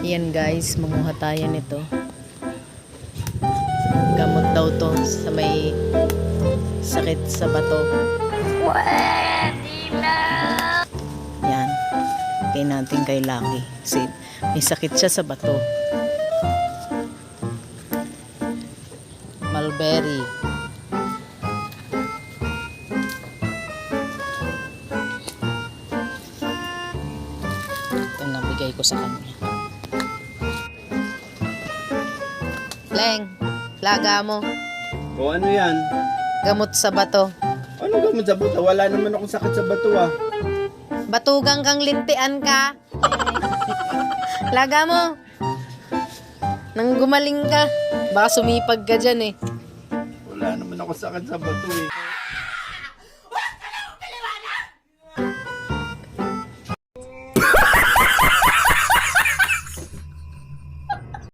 Yan guys, manguha tayo nito. Gamot daw to sa may sakit sa bato. Yan. Kaya natin kay Lucky. Kasi may sakit siya sa bato. Mulberry. Ito nabigay ko sa kanya. Leng, plaga mo. O ano yan? Gamot sa bato. Ano gamot sa bato? Wala naman akong sakit sa bato ah. Batugang kang lintian ka. Laga mo. Nang gumaling ka. Baka sumipag ka dyan eh. Wala naman ako sakit sa bato eh.